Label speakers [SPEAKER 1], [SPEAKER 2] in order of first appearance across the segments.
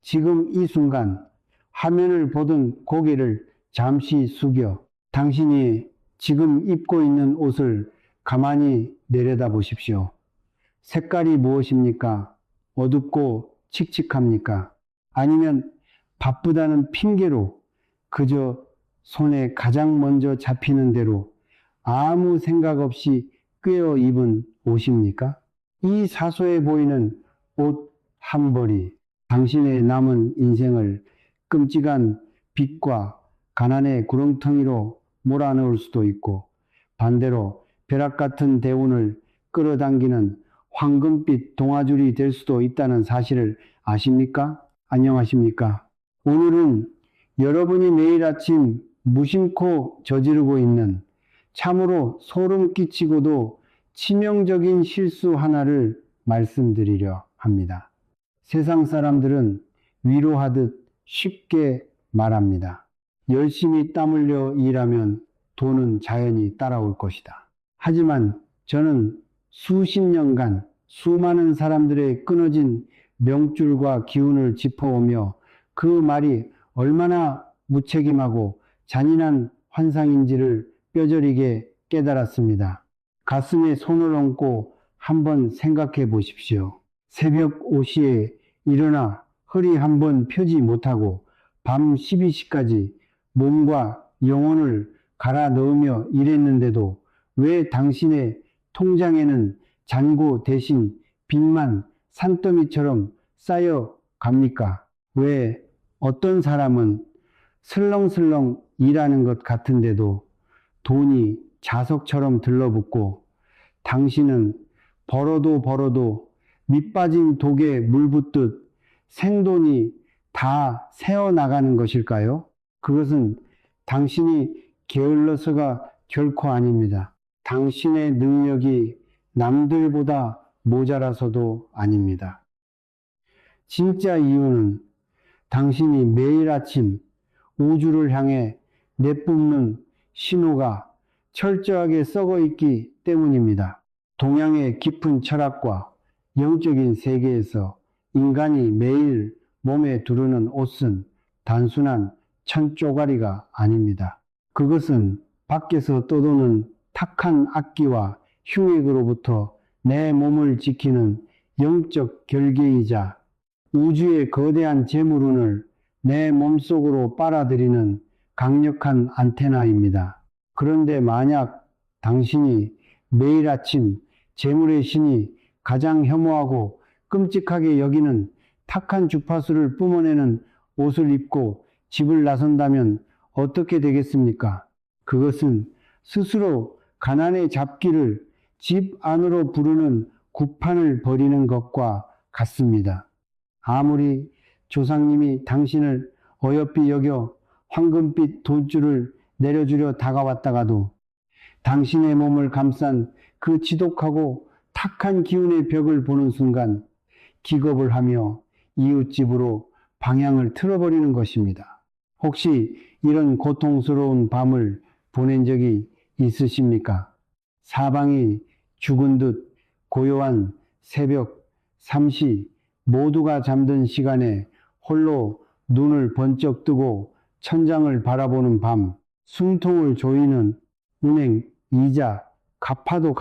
[SPEAKER 1] 지금 이 순간 화면을 보던 고개를 잠시 숙여 당신이 지금 입고 있는 옷을 가만히 내려다 보십시오. 색깔이 무엇입니까? 어둡고 칙칙합니까? 아니면 바쁘다는 핑계로 그저 손에 가장 먼저 잡히는 대로 아무 생각 없이 꿰어 입은 옷입니까? 이 사소해 보이는 옷 한 벌이 당신의 남은 인생을 끔찍한 빚과 가난의 구렁텅이로 몰아넣을 수도 있고 반대로 벼락 같은 대운을 끌어당기는 황금빛 동아줄이 될 수도 있다는 사실을 아십니까? 안녕하십니까? 오늘은 여러분이 매일 아침 무심코 저지르고 있는 참으로 소름 끼치고도 치명적인 실수 하나를 말씀드리려 합니다. 세상 사람들은 위로하듯 쉽게 말합니다. 열심히 땀 흘려 일하면 돈은 자연히 따라올 것이다. 하지만 저는 수십 년간 수많은 사람들의 끊어진 명줄과 기운을 짚어오며 그 말이 얼마나 무책임하고 잔인한 환상인지를 뼈저리게 깨달았습니다. 가슴에 손을 얹고 한번 생각해 보십시오. 새벽 5시에 일어나 허리 한번 펴지 못하고 밤 12시까지 몸과 영혼을 갈아 넣으며 일했는데도 왜 당신의 통장에는 잔고 대신 빚만 산더미처럼 쌓여 갑니까? 왜 어떤 사람은 슬렁슬렁 일하는 것 같은데도 돈이 자석처럼 들러붙고 당신은 벌어도 밑빠진 독에 물 붓듯 생돈이 다 새어나가는 것일까요? 그것은 당신이 게을러서가 결코 아닙니다. 당신의 능력이 남들보다 모자라서도 아닙니다. 진짜 이유는 당신이 매일 아침 우주를 향해 내뿜는 신호가 철저하게 썩어 있기 때문입니다. 동양의 깊은 철학과 영적인 세계에서 인간이 매일 몸에 두르는 옷은 단순한 천쪼가리가 아닙니다. 그것은 밖에서 떠도는 탁한 악기와 흉액으로부터 내 몸을 지키는 영적 결계이자 우주의 거대한 재물운을 내 몸속으로 빨아들이는 강력한 안테나입니다. 그런데 만약 당신이 매일 아침 재물의 신이 가장 혐오하고 끔찍하게 여기는 탁한 주파수를 뿜어내는 옷을 입고 집을 나선다면 어떻게 되겠습니까? 그것은 스스로 가난의 잡기를 집 안으로 부르는 구판을 벌이는 것과 같습니다. 아무리 조상님이 당신을 어여삐 여겨 황금빛 돈줄을 내려주려 다가왔다가도 당신의 몸을 감싼 그 지독하고 탁한 기운의 벽을 보는 순간 기겁을 하며 이웃집으로 방향을 틀어버리는 것입니다. 혹시 이런 고통스러운 밤을 보낸 적이 있으십니까? 사방이 죽은 듯 고요한 새벽 3시 모두가 잠든 시간에 홀로 눈을 번쩍 뜨고 천장을 바라보는 밤, 숨통을 조이는 은행 이자, 갚아도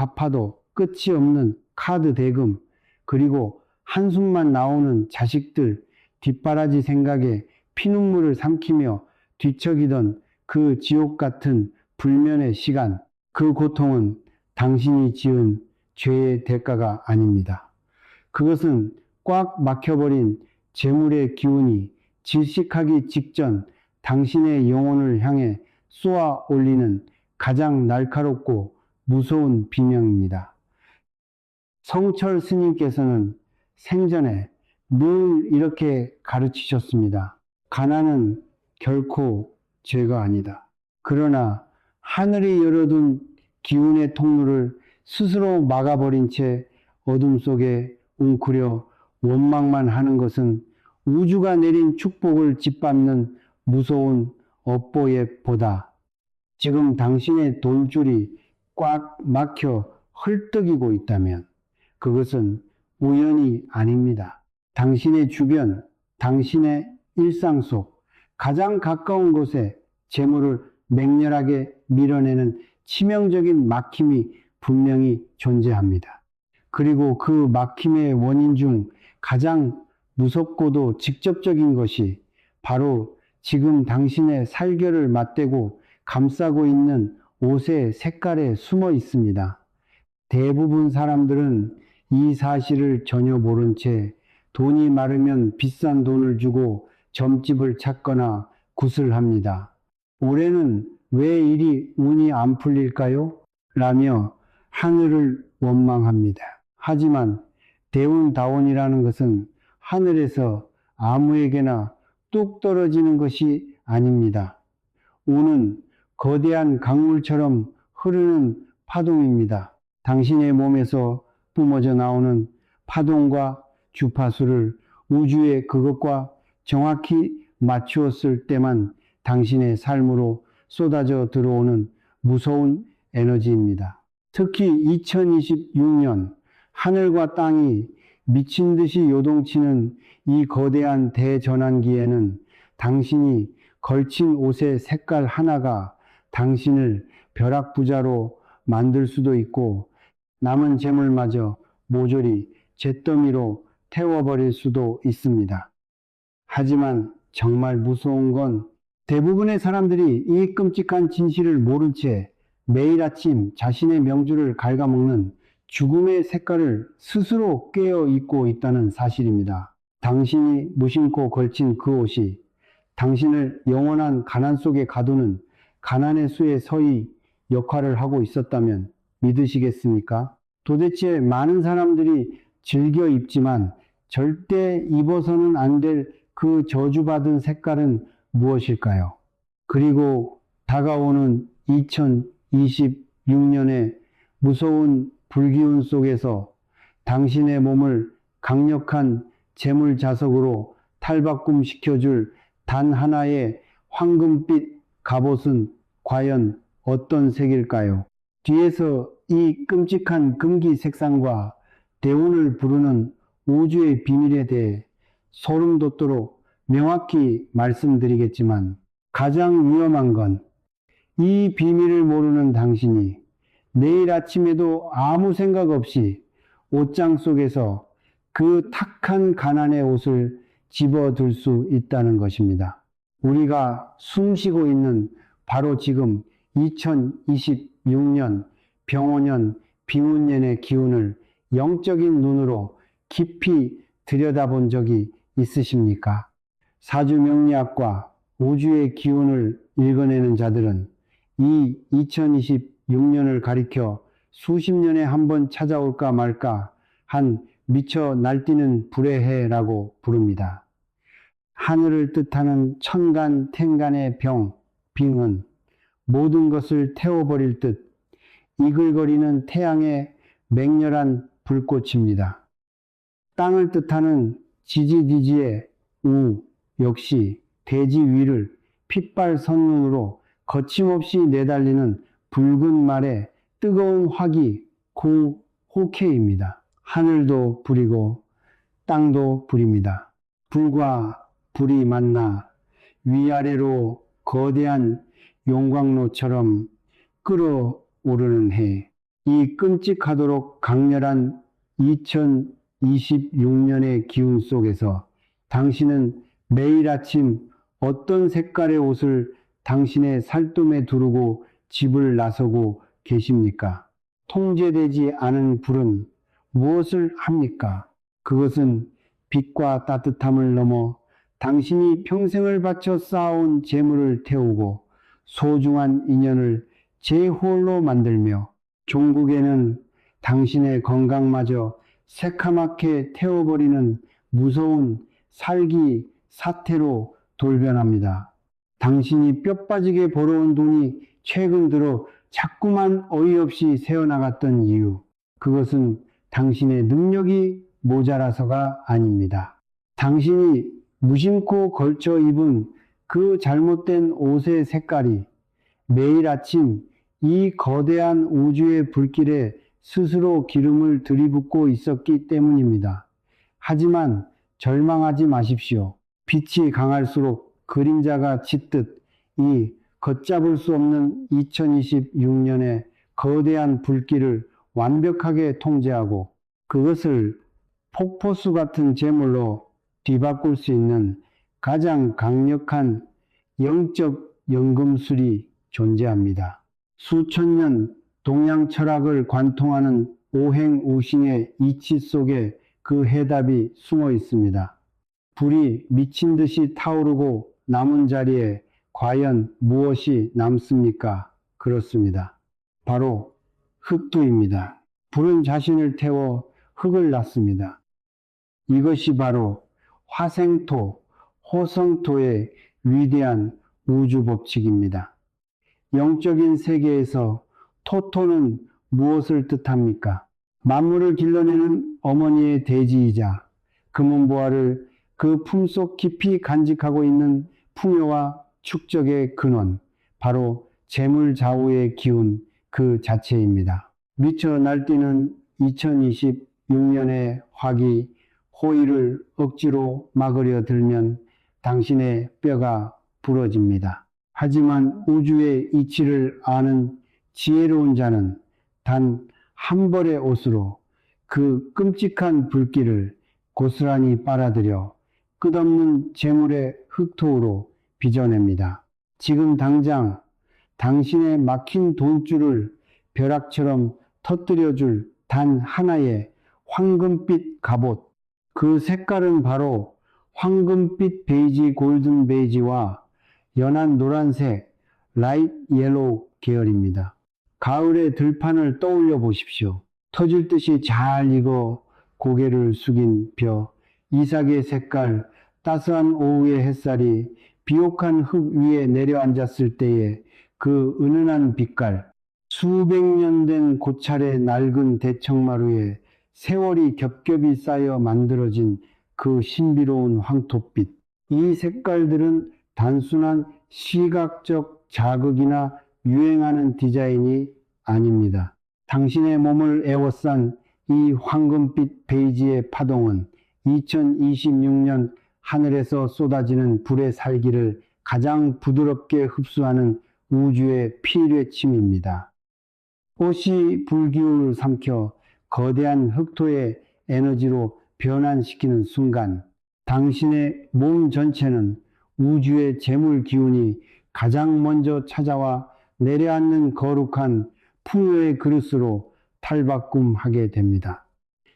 [SPEAKER 1] 끝이 없는 카드 대금, 그리고 한숨만 나오는 자식들 뒷바라지 생각에 피눈물을 삼키며 뒤척이던 그 지옥 같은 불면의 시간, 그 고통은 당신이 지은 죄의 대가가 아닙니다. 그것은 꽉 막혀버린 재물의 기운이 질식하기 직전 당신의 영혼을 향해 쏘아 올리는 가장 날카롭고 무서운 비명입니다. 성철 스님께서는 생전에 늘 이렇게 가르치셨습니다. 가난은 결코 죄가 아니다. 그러나 하늘이 열어둔 기운의 통로를 스스로 막아버린 채 어둠 속에 웅크려 원망만 하는 것은 우주가 내린 축복을 짓밟는 무서운 업보에 보다 지금 당신의 돈줄이 꽉 막혀 헐떡이고 있다면 그것은 우연이 아닙니다. 당신의 주변, 당신의 일상 속 가장 가까운 곳에 재물을 맹렬하게 밀어내는 치명적인 막힘이 분명히 존재합니다. 그리고 그 막힘의 원인 중 가장 무섭고도 직접적인 것이 바로 지금 당신의 살결을 맞대고 감싸고 있는 옷의 색깔에 숨어 있습니다. 대부분 사람들은 이 사실을 전혀 모른 채 돈이 많으면 비싼 돈을 주고 점집을 찾거나 굿을 합니다. 올해는 왜 이리 운이 안 풀릴까요? 라며 하늘을 원망합니다. 하지만 대운다운이라는 것은 하늘에서 아무에게나 뚝 떨어지는 것이 아닙니다. 운은 거대한 강물처럼 흐르는 파동입니다. 당신의 몸에서 뿜어져 나오는 파동과 주파수를 우주의 그것과 정확히 맞추었을 때만 당신의 삶으로 쏟아져 들어오는 무서운 에너지입니다. 특히 2026년 하늘과 땅이 미친 듯이 요동치는 이 거대한 대전환기에는 당신이 걸친 옷의 색깔 하나가 당신을 벼락부자로 만들 수도 있고 남은 재물마저 모조리 잿더미로 태워버릴 수도 있습니다. 하지만 정말 무서운 건 대부분의 사람들이 이 끔찍한 진실을 모른 채 매일 아침 자신의 명주를 갉아먹는 죽음의 색깔을 스스로 깨어 잊고 있다는 사실입니다. 당신이 무심코 걸친 그 옷이 당신을 영원한 가난 속에 가두는 가난의 수의 서의 역할을 하고 있었다면 믿으시겠습니까? 도대체 많은 사람들이 즐겨 입지만 절대 입어서는 안 될 그 저주받은 색깔은 무엇일까요? 그리고 다가오는 2026년의 무서운 불기운 속에서 당신의 몸을 강력한 재물 자석으로 탈바꿈 시켜줄 단 하나의 황금빛 갑옷은 과연 어떤 색일까요? 뒤에서 이 끔찍한 금기 색상과 대운을 부르는 우주의 비밀에 대해 소름 돋도록 명확히 말씀드리겠지만 가장 위험한 건 이 비밀을 모르는 당신이 내일 아침에도 아무 생각 없이 옷장 속에서 그 탁한 가난의 옷을 집어들 수 있다는 것입니다. 우리가 숨쉬고 있는 바로 지금 2026년 병오년 비문년의 기운을 영적인 눈으로 깊이 들여다본 적이 있으십니까? 사주명리학과 우주의 기운을 읽어내는 자들은 이 2026년을 가리켜 수십 년에 한 번 찾아올까 말까 한 미쳐 날뛰는 불의 해라고 부릅니다. 하늘을 뜻하는 천간, 텐간의 병, 빙은 모든 것을 태워버릴 듯 이글거리는 태양의 맹렬한 불꽃입니다. 땅을 뜻하는 지지디지의 우 역시 대지 위를 핏발 선눈으로 거침없이 내달리는 붉은 말의 뜨거운 화기 호케입니다. 하늘도 불이고 땅도 불입니다. 불과 불이 만나 위아래로 거대한 용광로처럼 끓어오르는 해. 이 끔찍하도록 강렬한 2026년의 기운 속에서 당신은 매일 아침 어떤 색깔의 옷을 당신의 살뚠에 두르고 집을 나서고 계십니까? 통제되지 않은 불은 무엇을 합니까? 그것은 빛과 따뜻함을 넘어 당신이 평생을 바쳐 쌓아온 재물을 태우고 소중한 인연을 재홀로 만들며 종국에는 당신의 건강마저 새카맣게 태워버리는 무서운 살기 사태로 돌변합니다. 당신이 뼈 빠지게 벌어온 돈이 최근 들어 자꾸만 어이없이 새어나갔던 이유, 그것은 당신의 능력이 모자라서가 아닙니다. 당신이 무심코 걸쳐 입은 그 잘못된 옷의 색깔이 매일 아침 이 거대한 우주의 불길에 스스로 기름을 들이붓고 있었기 때문입니다. 하지만 절망하지 마십시오. 빛이 강할수록 그림자가 짙듯 이 걷잡을 수 없는 2026년의 거대한 불길을 완벽하게 통제하고 그것을 폭포수 같은 제물로 뒤바꿀 수 있는 가장 강력한 영적 연금술이 존재합니다. 수천 년 동양 철학을 관통하는 오행우신의 이치 속에 그 해답이 숨어 있습니다. 불이 미친 듯이 타오르고 남은 자리에 과연 무엇이 남습니까? 그렇습니다. 바로 흙두입니다. 불은 자신을 태워 흙을 낳습니다. 이것이 바로 화생토, 호성토의 위대한 우주 법칙입니다. 영적인 세계에서 토토는 무엇을 뜻합니까? 만물을 길러내는 어머니의 대지이자 금은보화를 그 품속 깊이 간직하고 있는 풍요와 축적의 근원, 바로 재물좌우의 기운 그 자체입니다. 미쳐 날뛰는 2026년의 화기, 호의를 억지로 막으려 들면 당신의 뼈가 부러집니다. 하지만 우주의 이치를 아는 지혜로운 자는 단 한 벌의 옷으로 그 끔찍한 불길을 고스란히 빨아들여 끝없는 재물의 흑토로 빚어냅니다. 지금 당장 당신의 막힌 돈줄을 벼락처럼 터뜨려줄 단 하나의 황금빛 갑옷, 그 색깔은 바로 황금빛 베이지 골든 베이지와 연한 노란색 라이트 옐로우 계열입니다. 가을의 들판을 떠올려 보십시오. 터질 듯이 잘 익어 고개를 숙인 벼, 이삭의 색깔, 따스한 오후의 햇살이 비옥한 흙 위에 내려앉았을 때의 그 은은한 빛깔, 수백 년 된 고찰의 낡은 대청마루에 세월이 겹겹이 쌓여 만들어진 그 신비로운 황토빛. 이 색깔들은 단순한 시각적 자극이나 유행하는 디자인이 아닙니다. 당신의 몸을 에워싼 이 황금빛 베이지의 파동은 2026년 하늘에서 쏟아지는 불의 살기를 가장 부드럽게 흡수하는 우주의 피뢰침입니다. 꽃이 불기운을 삼켜 거대한 흑토의 에너지로 변환시키는 순간 당신의 몸 전체는 우주의 재물 기운이 가장 먼저 찾아와 내려앉는 거룩한 풍요의 그릇으로 탈바꿈하게 됩니다.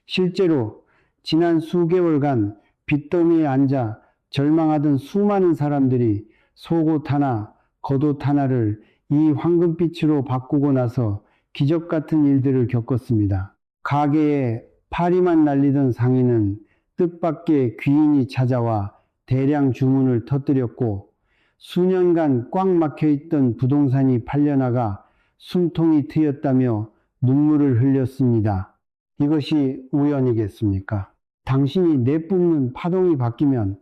[SPEAKER 1] 실제로 지난 수개월간 빚더미에 앉아 절망하던 수많은 사람들이 속옷 하나, 겉옷 하나를 이 황금빛으로 바꾸고 나서 기적 같은 일들을 겪었습니다. 가게에 파리만 날리던 상인은 뜻밖의 귀인이 찾아와 대량 주문을 터뜨렸고 수년간 꽉 막혀있던 부동산이 팔려나가 숨통이 트였다며 눈물을 흘렸습니다. 이것이 우연이겠습니까? 당신이 내뿜는 파동이 바뀌면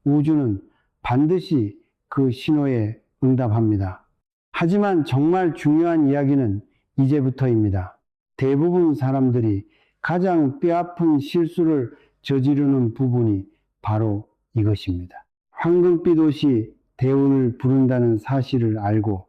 [SPEAKER 1] 우주는 반드시 그 신호에 응답합니다. 하지만 정말 중요한 이야기는 이제부터입니다. 대부분 사람들이 가장 뼈아픈 실수를 저지르는 부분이 바로 이것입니다. 황금빛 옷이 대운을 부른다는 사실을 알고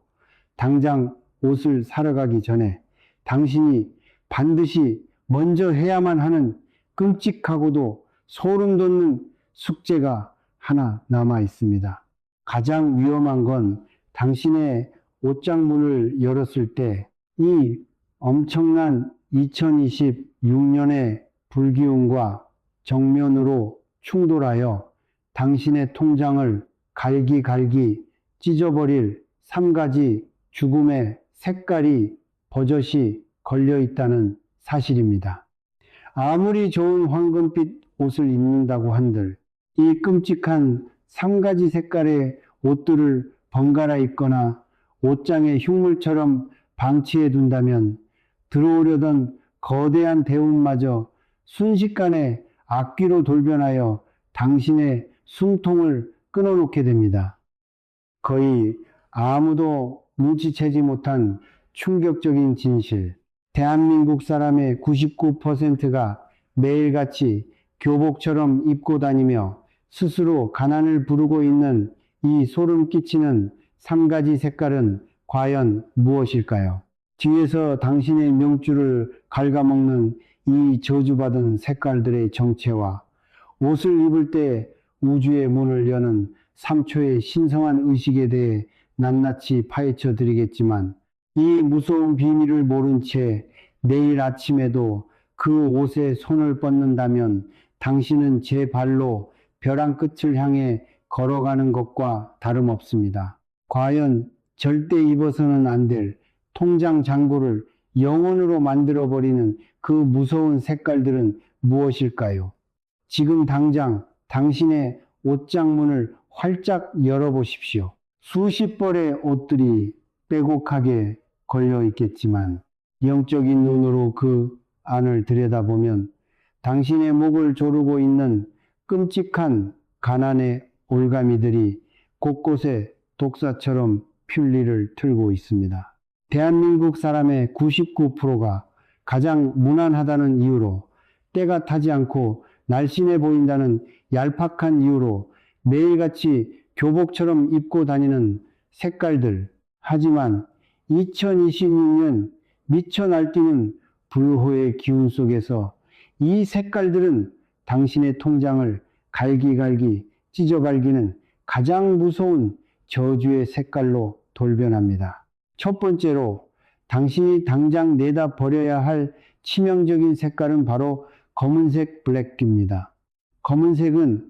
[SPEAKER 1] 당장 옷을 사러 가기 전에 당신이 반드시 먼저 해야만 하는 끔찍하고도 소름 돋는 숙제가 하나 남아 있습니다. 가장 위험한 건 당신의 옷장 문을 열었을 때 이 엄청난 2026년의 불기운과 정면으로 충돌하여 당신의 통장을 갈기갈기 찢어버릴 3가지 죽음의 색깔이 버젓이 걸려 있다는 사실입니다. 아무리 좋은 황금빛 옷을 입는다고 한들 이 끔찍한 3가지 색깔의 옷들을 번갈아 입거나 옷장에 흉물처럼 방치해 둔다면 들어오려던 거대한 대운마저 순식간에 악귀로 돌변하여 당신의 숨통을 끊어놓게 됩니다. 거의 아무도 눈치채지 못한 충격적인 진실. 대한민국 사람의 99%가 매일같이 교복처럼 입고 다니며 스스로 가난을 부르고 있는 이 소름 끼치는 3가지 색깔은 과연 무엇일까요? 뒤에서 당신의 명줄을 갉아먹는 이 저주받은 색깔들의 정체와 옷을 입을 때 우주의 문을 여는 3초의 신성한 의식에 대해 낱낱이 파헤쳐 드리겠지만, 이 무서운 비밀을 모른 채 내일 아침에도 그 옷에 손을 뻗는다면 당신은 제 발로 벼랑 끝을 향해 걸어가는 것과 다름없습니다. 과연 절대 입어서는 안 될 통장 잔고를 영혼으로 만들어버리는 그 무서운 색깔들은 무엇일까요? 지금 당장 당신의 옷장 문을 활짝 열어보십시오. 수십 벌의 옷들이 빼곡하게 걸려 있겠지만 영적인 눈으로 그 안을 들여다보면 당신의 목을 조르고 있는 끔찍한 가난의 올가미들이 곳곳에 독사처럼 편리를 틀고 있습니다. 대한민국 사람의 99%가 가장 무난하다는 이유로, 때가 타지 않고 날씬해 보인다는 얄팍한 이유로 매일같이 교복처럼 입고 다니는 색깔들. 하지만 2026년 미쳐 날뛰는 불호의 기운 속에서 이 색깔들은 당신의 통장을 갈기갈기 찢어갈기는 가장 무서운 저주의 색깔로 돌변합니다. 첫 번째로 당신이 당장 내다 버려야 할 치명적인 색깔은 바로 검은색 블랙입니다. 검은색은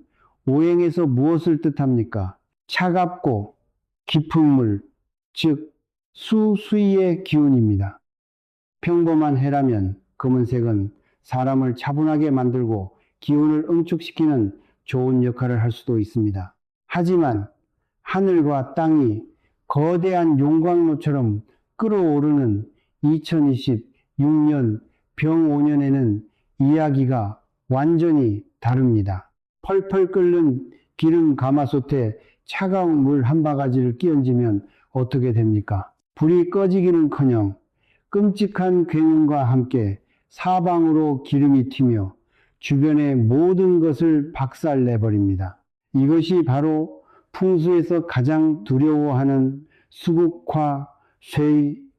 [SPEAKER 1] 오행에서 무엇을 뜻합니까? 차갑고 깊은 물, 즉 수수의 기운입니다. 평범한 해라면 검은색은 사람을 차분하게 만들고 기운을 응축시키는 좋은 역할을 할 수도 있습니다. 하지만 하늘과 땅이 거대한 용광로처럼 끓어오르는 2026년 병5년에는 이야기가 완전히 다릅니다. 펄펄 끓는 기름 가마솥에 차가운 물 한 바가지를 끼얹으면 어떻게 됩니까? 불이 꺼지기는커녕 끔찍한 굉음과 함께 사방으로 기름이 튀며 주변의 모든 것을 박살내버립니다. 이것이 바로 풍수에서 가장 두려워하는 수국화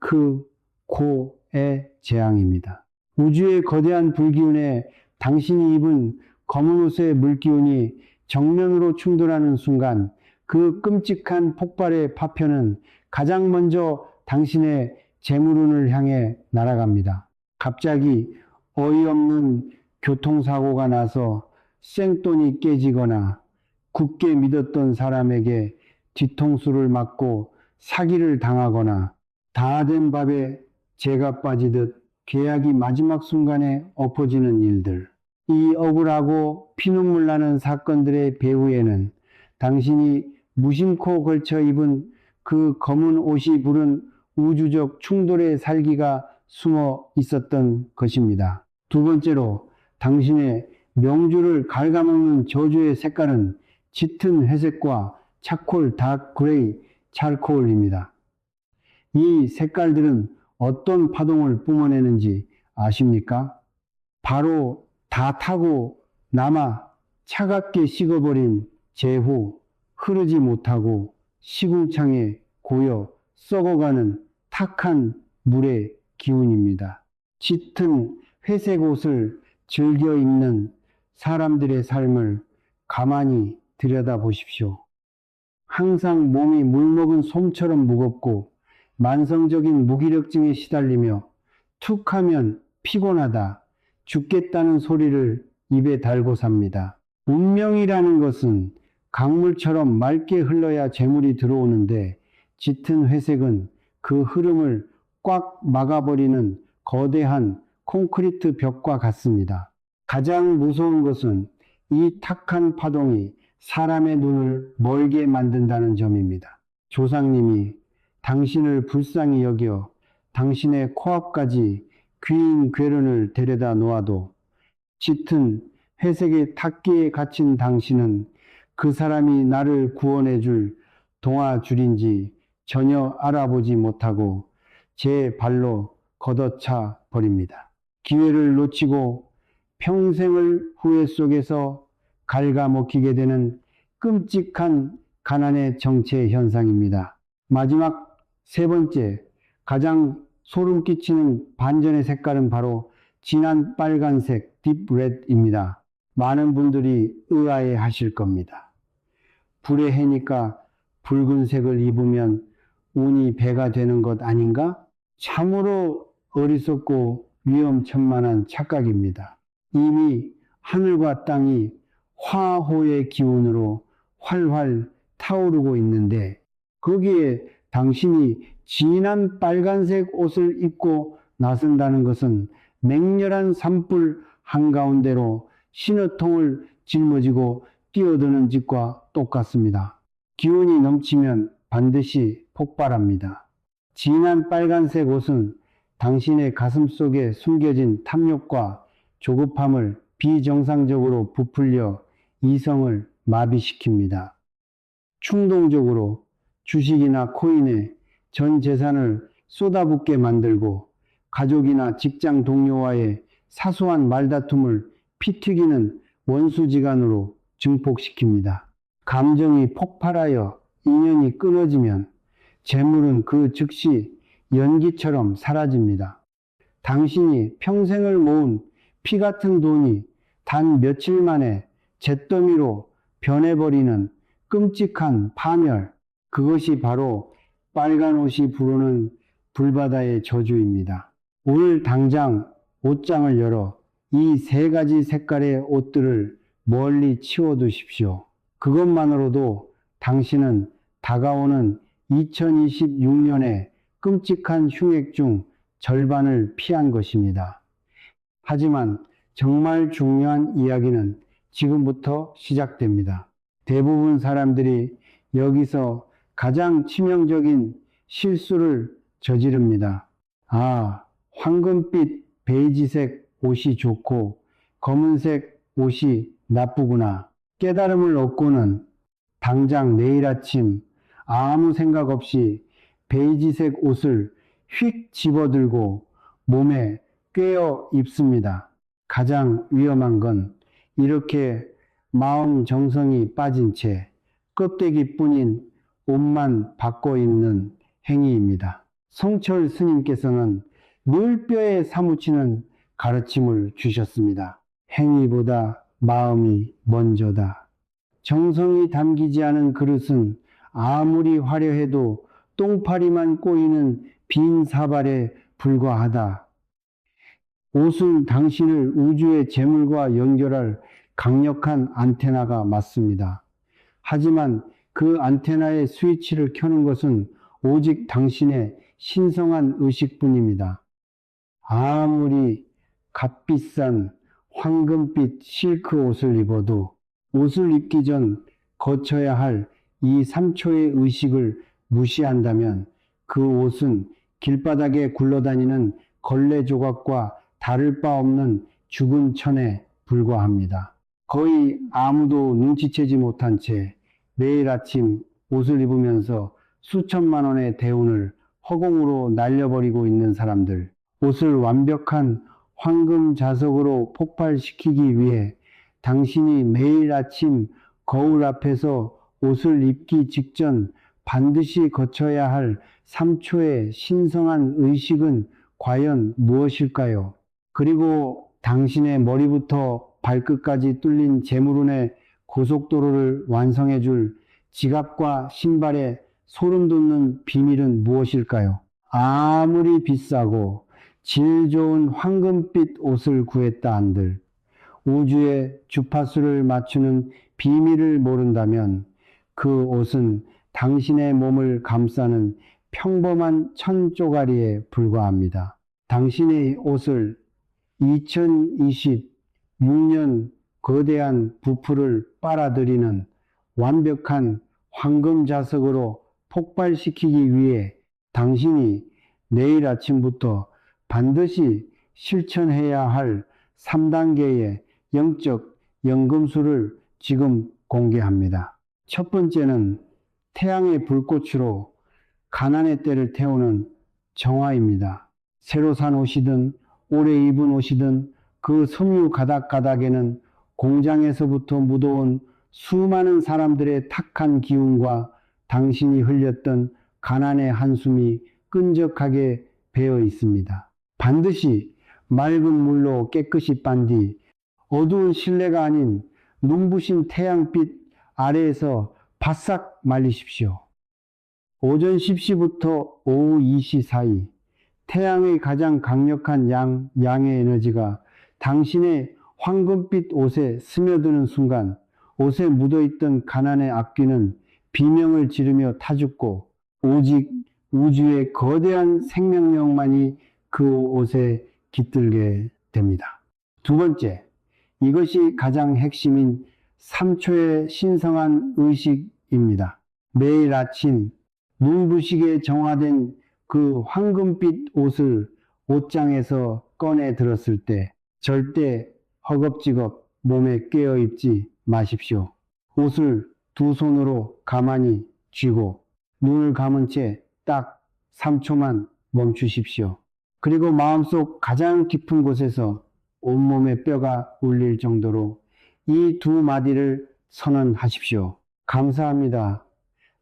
[SPEAKER 1] 쇠크고의 재앙입니다. 우주의 거대한 불기운에 당신이 입은 검은 옷의 물기운이 정면으로 충돌하는 순간 그 끔찍한 폭발의 파편은 가장 먼저 당신의 재물운을 향해 날아갑니다. 갑자기 어이없는 교통사고가 나서 생돈이 깨지거나 굳게 믿었던 사람에게 뒤통수를 맞고 사기를 당하거나 다 된 밥에 재가 빠지듯 계약이 마지막 순간에 엎어지는 일들. 이 억울하고 피눈물 나는 사건들의 배후에는 당신이 무심코 걸쳐 입은 그 검은 옷이 부른 우주적 충돌의 살기가 숨어 있었던 것입니다. 두 번째로 당신의 명주를 갉아먹는 저주의 색깔은 짙은 회색과 차콜 닥 그레이 찰코올입니다. 이 색깔들은 어떤 파동을 뿜어내는지 아십니까? 바로 다 타고 남아 차갑게 식어버린 재후, 흐르지 못하고 시궁창에 고여 썩어가는 탁한 물의 기운입니다. 짙은 회색 옷을 즐겨 입는 사람들의 삶을 가만히 들여다보십시오. 항상 몸이 물먹은 솜처럼 무겁고 만성적인 무기력증에 시달리며 툭하면 피곤하다, 죽겠다는 소리를 입에 달고 삽니다. 운명이라는 것은 강물처럼 맑게 흘러야 재물이 들어오는데 짙은 회색은 그 흐름을 꽉 막아버리는 거대한 콘크리트 벽과 같습니다. 가장 무서운 것은 이 탁한 파동이 사람의 눈을 멀게 만든다는 점입니다. 조상님이 당신을 불쌍히 여겨 당신의 코앞까지 귀인 괴련을 데려다 놓아도 짙은 회색의 탁기에 갇힌 당신은 그 사람이 나를 구원해 줄 동아줄인지 전혀 알아보지 못하고 제 발로 걷어차 버립니다. 기회를 놓치고 평생을 후회 속에서 갉아먹히게 되는 끔찍한 가난의 정체 현상입니다. 마지막 세 번째, 가장 소름 끼치는 반전의 색깔은 바로 진한 빨간색 딥레드입니다. 많은 분들이 의아해 하실 겁니다. 불의 해니까 붉은색을 입으면 운이 배가 되는 것 아닌가? 참으로 어리석고 위험천만한 착각입니다. 이미 하늘과 땅이 화호의 기운으로 활활 타오르고 있는데 거기에 당신이 진한 빨간색 옷을 입고 나선다는 것은 맹렬한 산불 한가운데로 신호통을 짊어지고 뛰어드는 짓과 똑같습니다. 기운이 넘치면 반드시 폭발합니다. 진한 빨간색 옷은 당신의 가슴 속에 숨겨진 탐욕과 조급함을 비정상적으로 부풀려 이성을 마비시킵니다. 충동적으로 주식이나 코인에 전 재산을 쏟아붓게 만들고 가족이나 직장 동료와의 사소한 말다툼을 피튀기는 원수지간으로 증폭시킵니다. 감정이 폭발하여 인연이 끊어지면 재물은 그 즉시 연기처럼 사라집니다. 당신이 평생을 모은 피 같은 돈이 단 며칠 만에 잿더미로 변해버리는 끔찍한 파멸, 그것이 바로 빨간 옷이 부르는 불바다의 저주입니다. 오늘 당장 옷장을 열어 이 세 가지 색깔의 옷들을 멀리 치워두십시오. 그것만으로도 당신은 다가오는 2026년의 끔찍한 흉액 중 절반을 피한 것입니다. 하지만 정말 중요한 이야기는 지금부터 시작됩니다. 대부분 사람들이 여기서 가장 치명적인 실수를 저지릅니다. 아, 황금빛 베이지색 옷이 좋고 검은색 옷이 나쁘구나. 깨달음을 얻고는 당장 내일 아침 아무 생각 없이 베이지색 옷을 휙 집어들고 몸에 꿰어 입습니다. 가장 위험한 건 이렇게 마음 정성이 빠진 채 껍데기뿐인 옷만 바꿔 입는 행위입니다. 성철 스님께서는 늘 뼈에 사무치는 가르침을 주셨습니다. 행위보다 마음이 먼저다. 정성이 담기지 않은 그릇은 아무리 화려해도 똥파리만 꼬이는 빈 사발에 불과하다. 옷은 당신을 우주의 재물과 연결할 강력한 안테나가 맞습니다. 하지만 그 안테나의 스위치를 켜는 것은 오직 당신의 신성한 의식뿐입니다. 아무리 값비싼 황금빛 실크 옷을 입어도 옷을 입기 전 거쳐야 할 이 3초의 의식을 무시한다면 그 옷은 길바닥에 굴러다니는 걸레 조각과 다를 바 없는 죽은 천에 불과합니다. 거의 아무도 눈치채지 못한 채 매일 아침 옷을 입으면서 수천만 원의 대운을 허공으로 날려버리고 있는 사람들, 옷을 완벽한 황금 자석으로 폭발시키기 위해 당신이 매일 아침 거울 앞에서 옷을 입기 직전 반드시 거쳐야 할 3초의 신성한 의식은 과연 무엇일까요? 그리고 당신의 머리부터 발끝까지 뚫린 재물운의 고속도로를 완성해 줄 지갑과 신발의 소름 돋는 비밀은 무엇일까요? 아무리 비싸고 질 좋은 황금빛 옷을 구했다 한들 우주의 주파수를 맞추는 비밀을 모른다면 그 옷은 당신의 몸을 감싸는 평범한 천 쪼가리에 불과합니다. 당신의 옷을 2026년 거대한 부풀을 빨아들이는 완벽한 황금 자석으로 폭발시키기 위해 당신이 내일 아침부터 반드시 실천해야 할 3단계의 영적 연금술을 지금 공개합니다. 첫 번째는 태양의 불꽃으로 가난의 때를 태우는 정화입니다. 새로 산 옷이든 오래 입은 옷이든 그 섬유 가닥가닥에는 공장에서부터 묻어온 수많은 사람들의 탁한 기운과 당신이 흘렸던 가난의 한숨이 끈적하게 배어 있습니다. 반드시 맑은 물로 깨끗이 빤 뒤 어두운 실내가 아닌 눈부신 태양빛 아래에서 바싹 말리십시오. 오전 10시부터 오후 2시 사이 태양의 가장 강력한 양의 에너지가 당신의 황금빛 옷에 스며드는 순간 옷에 묻어있던 가난의 악귀는 비명을 지르며 타죽고 오직 우주의 거대한 생명력만이 그 옷에 깃들게 됩니다. 두 번째, 이것이 가장 핵심인 3초의 신성한 의식입니다. 매일 아침 눈부시게 정화된 그 황금빛 옷을 옷장에서 꺼내 들었을 때 절대 허겁지겁 몸에 꿰어 입지 마십시오. 옷을 두 손으로 가만히 쥐고 눈을 감은 채 딱 3초만 멈추십시오. 그리고 마음속 가장 깊은 곳에서 온몸의 뼈가 울릴 정도로 이 두 마디를 선언하십시오. 감사합니다.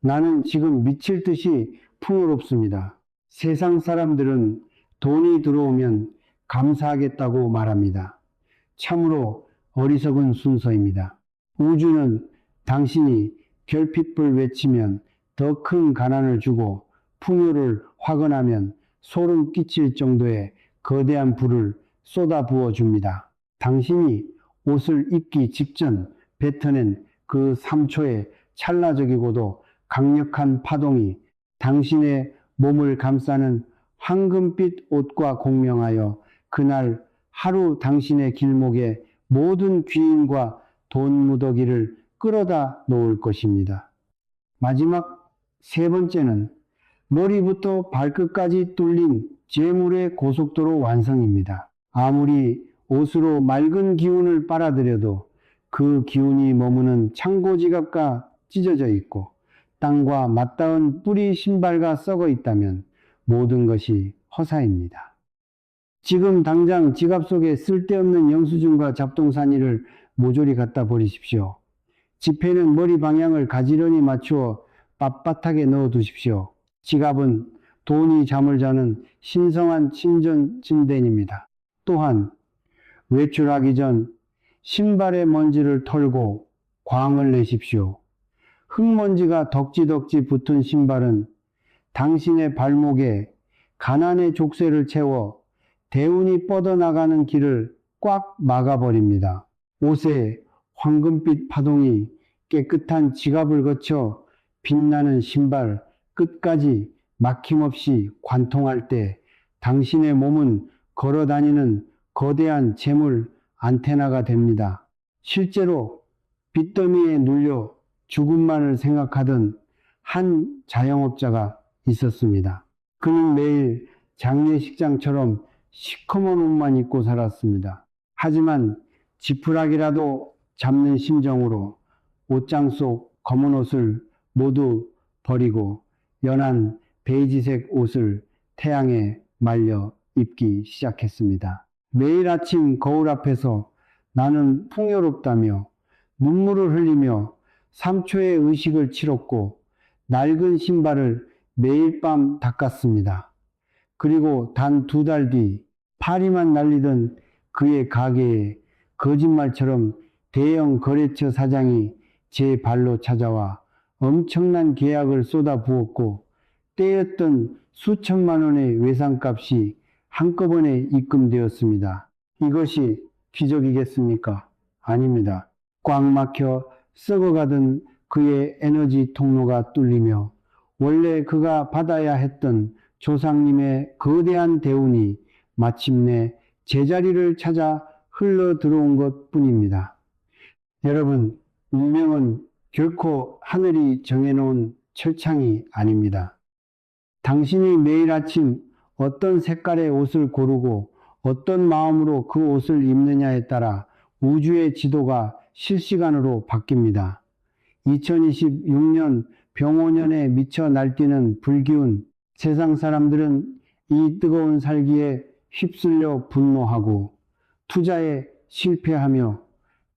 [SPEAKER 1] 나는 지금 미칠 듯이 풍요롭습니다. 세상 사람들은 돈이 들어오면 감사하겠다고 말합니다. 참으로 어리석은 순서입니다. 우주는 당신이 결핍을 외치면 더 큰 가난을 주고 풍요를 확언하면 소름 끼칠 정도의 거대한 불을 쏟아 부어 줍니다. 당신이 옷을 입기 직전 뱉어낸 그 3초의 찰나적이고도 강력한 파동이 당신의 몸을 감싸는 황금빛 옷과 공명하여 그날 하루 당신의 길목에 모든 귀인과 돈 무더기를 끌어다 놓을 것입니다. 마지막 세 번째는 머리부터 발끝까지 뚫린 재물의 고속도로 완성입니다. 아무리 옷으로 맑은 기운을 빨아들여도 그 기운이 머무는 창고지갑과 찢어져 있고 땅과 맞닿은 뿌리 신발과 썩어 있다면 모든 것이 허사입니다. 지금 당장 지갑 속에 쓸데없는 영수증과 잡동사니를 모조리 갖다 버리십시오. 지폐는 머리 방향을 가지런히 맞추어 빳빳하게 넣어 두십시오. 지갑은 돈이 잠을 자는 신성한 침전 침대입니다. 또한 외출하기 전 신발의 먼지를 털고 광을 내십시오. 흙먼지가 덕지덕지 붙은 신발은 당신의 발목에 가난의 족쇄를 채워 대운이 뻗어나가는 길을 꽉 막아버립니다. 옷에 황금빛 파동이 깨끗한 지갑을 거쳐 빛나는 신발 끝까지 막힘없이 관통할 때 당신의 몸은 걸어다니는 거대한 재물 안테나가 됩니다. 실제로 빚더미에 눌려 죽음만을 생각하던 한 자영업자가 있었습니다. 그는 매일 장례식장처럼 시커먼 옷만 입고 살았습니다. 하지만 지푸라기라도 잡는 심정으로 옷장 속 검은 옷을 모두 버리고 연한 베이지색 옷을 태양에 말려 입기 시작했습니다. 매일 아침 거울 앞에서 나는 풍요롭다며 눈물을 흘리며 3초의 의식을 치렀고 낡은 신발을 매일 밤 닦았습니다. 그리고 단 2달 뒤 파리만 날리던 그의 가게에 거짓말처럼 대형 거래처 사장이 제 발로 찾아와 엄청난 계약을 쏟아 부었고 떼였던 수천만 원의 외상값이 한꺼번에 입금되었습니다. 이것이 기적이겠습니까? 아닙니다. 꽉 막혀 썩어가던 그의 에너지 통로가 뚫리며 원래 그가 받아야 했던 조상님의 거대한 대운이 마침내 제자리를 찾아 흘러 들어온 것 뿐입니다. 여러분, 운명은 결코 하늘이 정해놓은 철창이 아닙니다. 당신이 매일 아침 어떤 색깔의 옷을 고르고 어떤 마음으로 그 옷을 입느냐에 따라 우주의 지도가 실시간으로 바뀝니다. 2026년 병오년에 미쳐 날뛰는 불기운 세상 사람들은 이 뜨거운 살기에 휩쓸려 분노하고 투자에 실패하며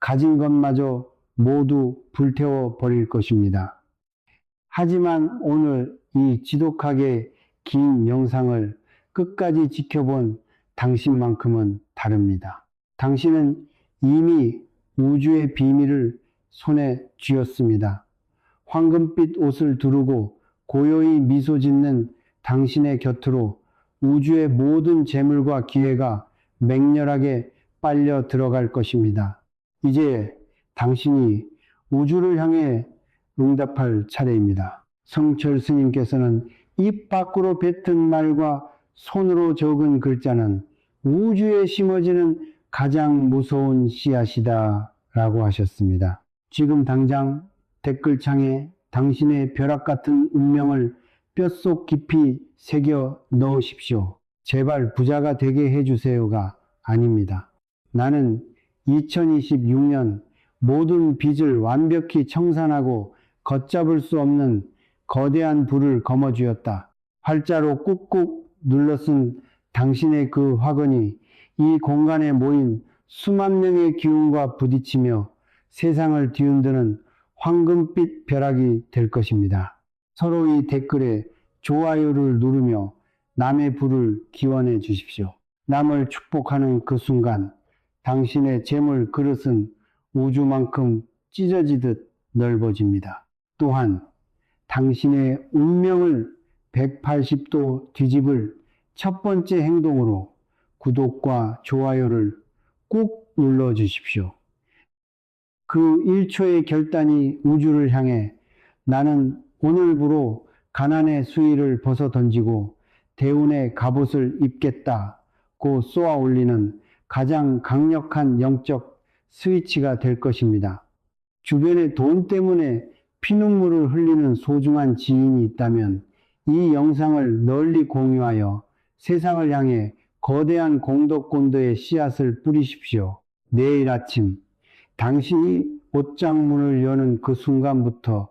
[SPEAKER 1] 가진 것마저 모두 불태워 버릴 것입니다. 하지만 오늘 이 지독하게 긴 영상을 끝까지 지켜본 당신만큼은 다릅니다. 당신은 이미 우주의 비밀을 손에 쥐었습니다. 황금빛 옷을 두르고 고요히 미소 짓는 당신의 곁으로 우주의 모든 재물과 기회가 맹렬하게 빨려 들어갈 것입니다. 이제 당신이 우주를 향해 응답할 차례입니다. 성철 스님께서는 입 밖으로 뱉은 말과 손으로 적은 글자는 우주에 심어지는 가장 무서운 씨앗이다 라고 하셨습니다. 지금 당장 댓글창에 당신의 벼락 같은 운명을 뼛속 깊이 새겨 넣으십시오. 제발 부자가 되게 해주세요가 아닙니다. 나는 2026년 모든 빚을 완벽히 청산하고 걷잡을 수 없는 거대한 부를 거머쥐었다. 활자로 꾹꾹 눌러쓴 당신의 그 화근이 이 공간에 모인 수만 명의 기운과 부딪히며 세상을 뒤흔드는 황금빛 벼락이 될 것입니다. 서로의 댓글에 좋아요를 누르며 남의 부를 기원해 주십시오. 남을 축복하는 그 순간 당신의 재물 그릇은 우주만큼 찢어지듯 넓어집니다. 또한 당신의 운명을 180도 뒤집을 첫 번째 행동으로 구독과 좋아요를 꾹 눌러 주십시오. 그 1초의 결단이 우주를 향해 나는 오늘부로 가난의 수위를 벗어 던지고 대운의 갑옷을 입겠다고 쏘아 올리는 가장 강력한 영적 스위치가 될 것입니다. 주변에 돈 때문에 피눈물을 흘리는 소중한 지인이 있다면 이 영상을 널리 공유하여 세상을 향해 거대한 공덕곤도의 씨앗을 뿌리십시오. 내일 아침 당신이 옷장문을 여는 그 순간부터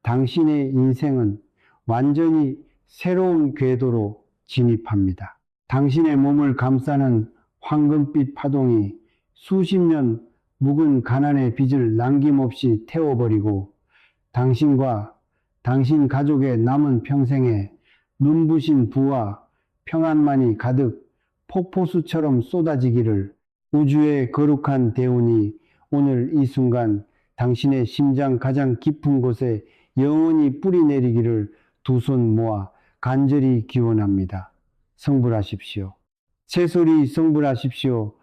[SPEAKER 1] 당신의 인생은 완전히 새로운 궤도로 진입합니다. 당신의 몸을 감싸는 황금빛 파동이 수십 년 묵은 가난의 빚을 남김없이 태워버리고 당신과 당신 가족의 남은 평생에 눈부신 부와 평안만이 가득 폭포수처럼 쏟아지기를. 우주의 거룩한 대운이 오늘 이 순간 당신의 심장 가장 깊은 곳에 영원히 뿌리 내리기를 두 손 모아 간절히 기원합니다. 성불하십시오. 새소리 성불하십시오.